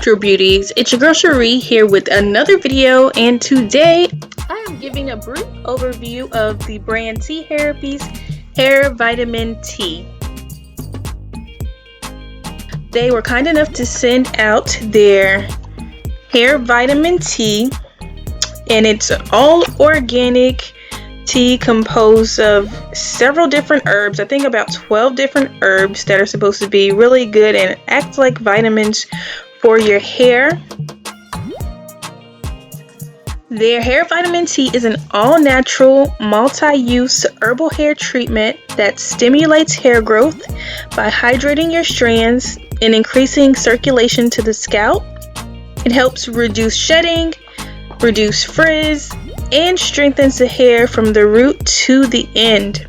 Natural Beauties. It's your girl Cherie here with another video, and today I am giving a brief overview of the brand Hairapy's Hair Vitamin T. They were kind enough to send out their Hair Vitamin T, and it's all organic tea composed of several different herbs. I think about 12 different herbs that are supposed to be really good and act like vitamins for your hair. Their Hair Vitamin T is an all-natural, multi-use herbal hair treatment that stimulates hair growth by hydrating your strands and increasing circulation to the scalp. It helps reduce shedding, reduce frizz, and strengthens the hair from the root to the end.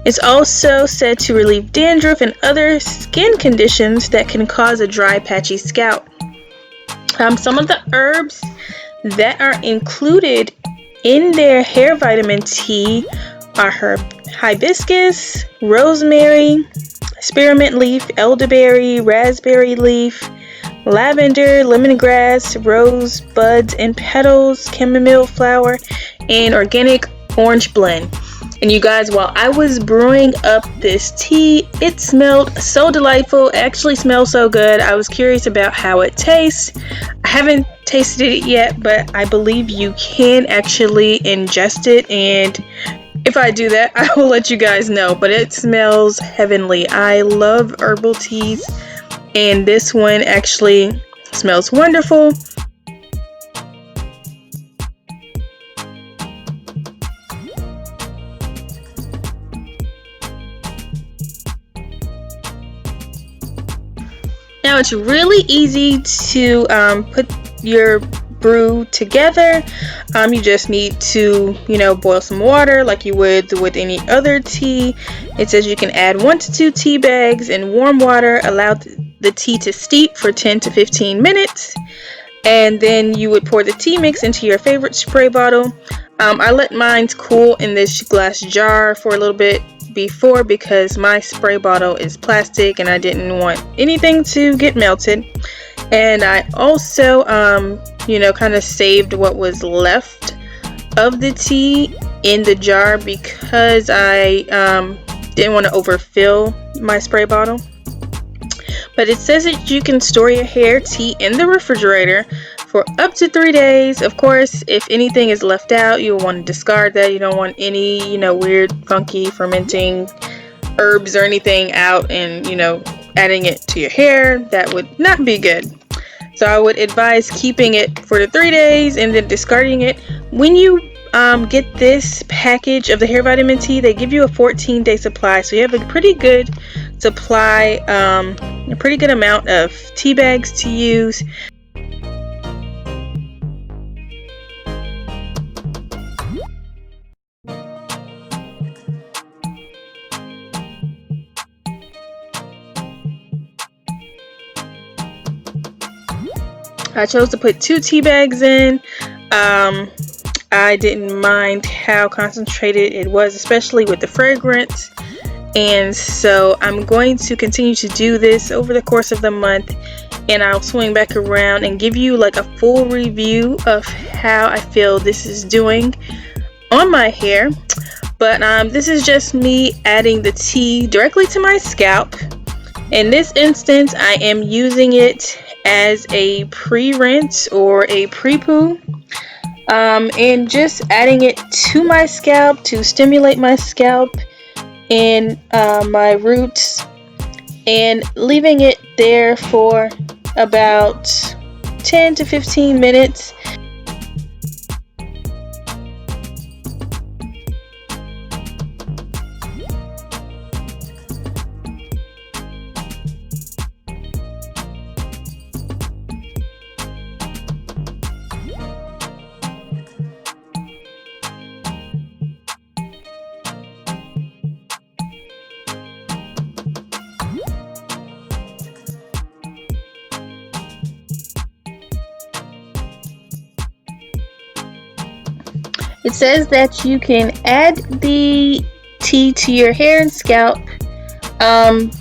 It's also said to relieve dandruff and other skin conditions that can cause a dry, patchy scalp. Some of the herbs that are included in their Hair Vitamin T are hibiscus, rosemary, spearmint leaf, elderberry, raspberry leaf, lavender, lemongrass, rose buds and petals, chamomile flower, and organic orange blend. And you guys, while I was brewing up this tea, it smelled so delightful. It actually smells so good. I was curious about how it tastes. I haven't tasted it yet, but I believe you can actually ingest it, and if I do that, I will let you guys know. But it smells heavenly. I love herbal teas, and this one actually smells wonderful. Now it's really easy to put your brew together. You just need to, boil some water like you would with any other tea. It says you can add 1 to 2 tea bags in warm water, allow the tea to steep for 10 to 15 minutes, and then you would pour the tea mix into your favorite spray bottle. I let mine cool in this glass jar for a little bit before because my spray bottle is plastic and I didn't want anything to get melted. And I also kind of saved what was left of the tea in the jar because I didn't want to overfill my spray bottle. But it says that you can store your hair tea in the refrigerator for up to 3 days. Of course, if anything is left out, you'll want to discard that. You don't want any, weird, funky, fermenting herbs or anything out and, adding it to your hair. That would not be good. So I would advise keeping it for the 3 days and then discarding it. When you get this package of the Hair Vitamin T, they give you a 14-day supply. So you have a pretty good supply, a pretty good amount of tea bags to use. I chose to put 2 tea bags in. I didn't mind how concentrated it was, especially with the fragrance. And so I'm going to continue to do this over the course of the month, and I'll swing back around and give you like a full review of how I feel this is doing on my hair. But this is just me adding the tea directly to my scalp. In this instance, I am using it as a pre-rinse or a pre-poo, and just adding it to my scalp to stimulate my scalp and my roots, and leaving it there for about 10 to 15 minutes. It says that you can add the tea to your hair and scalp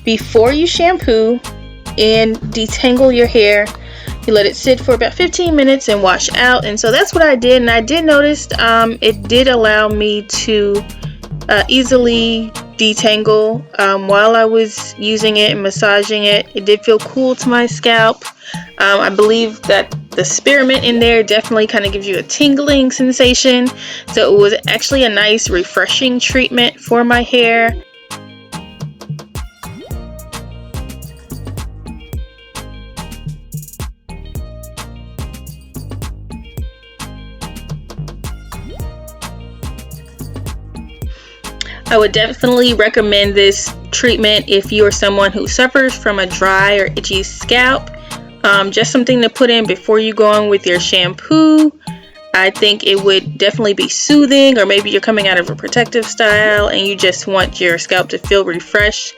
before you shampoo and detangle your hair You let it sit for about 15 minutes and wash out. And so that's what I did, and I did notice it did allow me to easily detangle while I was using it and massaging it. It did feel cool to my scalp. I believe that the spearmint in there definitely kind of gives you a tingling sensation, so it was actually a nice refreshing treatment for my hair. I would definitely recommend this treatment if you are someone who suffers from a dry or itchy scalp. Just something to put in before you go on with your shampoo. I think it would definitely be soothing, or maybe you're coming out of a protective style and you just want your scalp to feel refreshed.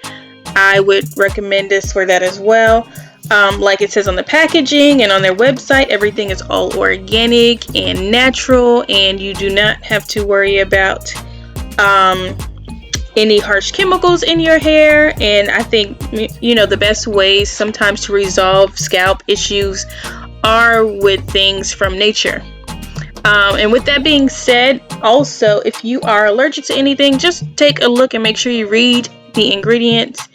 I would recommend this for that as well. Like it says on the packaging and on their website, everything is all organic and natural, and you do not have to worry about any harsh chemicals in your hair. And I think, you know, the best ways sometimes to resolve scalp issues are with things from nature. And with that being said, also, if you are allergic to anything, just take a look and make sure you read the ingredients.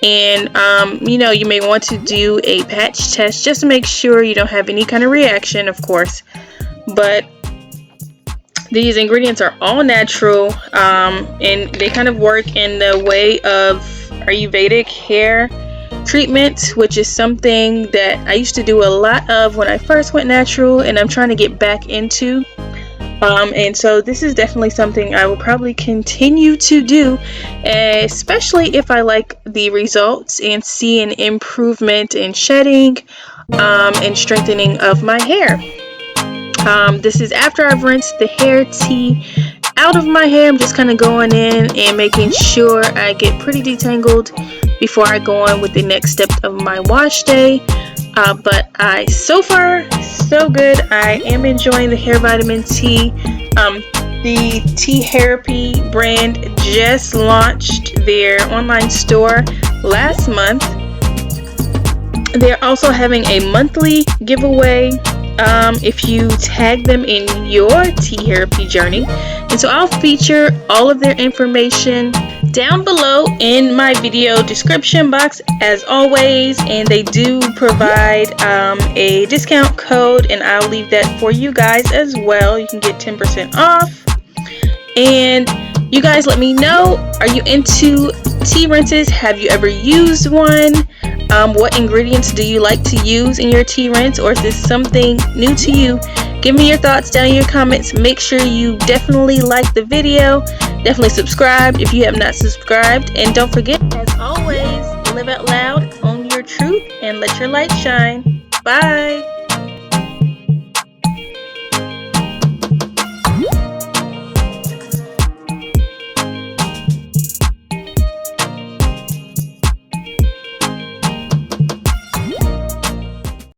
And you know, you may want to do a patch test just to make sure you don't have any kind of reaction, of course. But these ingredients are all natural, and they kind of work in the way of Ayurvedic hair treatment, which is something that I used to do a lot of when I first went natural, and I'm trying to get back into. And so this is definitely something I will probably continue to do, especially if I like the results and see an improvement in shedding and strengthening of my hair. This is after I've rinsed the hair tea out of my hair. I'm just kind of going in and making sure I get pretty detangled before I go on with the next step of my wash day. But so far so good. I am enjoying the hair vitamin tea. The Hairapy brand just launched their online store last month. They're also having a monthly giveaway if you tag them in your Hairapy journey. And so I'll feature all of their information down below in my video description box as always, and they do provide a discount code, and I'll leave that for you guys as well. You can get 10% off. And you guys let me know, are you into tea rinses? Have you ever used one? What ingredients do you like to use in your tea rinse, or is this something new to you? Give me your thoughts down in your comments. Make sure you definitely like the video. Definitely subscribe if you have not subscribed. And don't forget, as always, live out loud, own your truth, and let your light shine. Bye.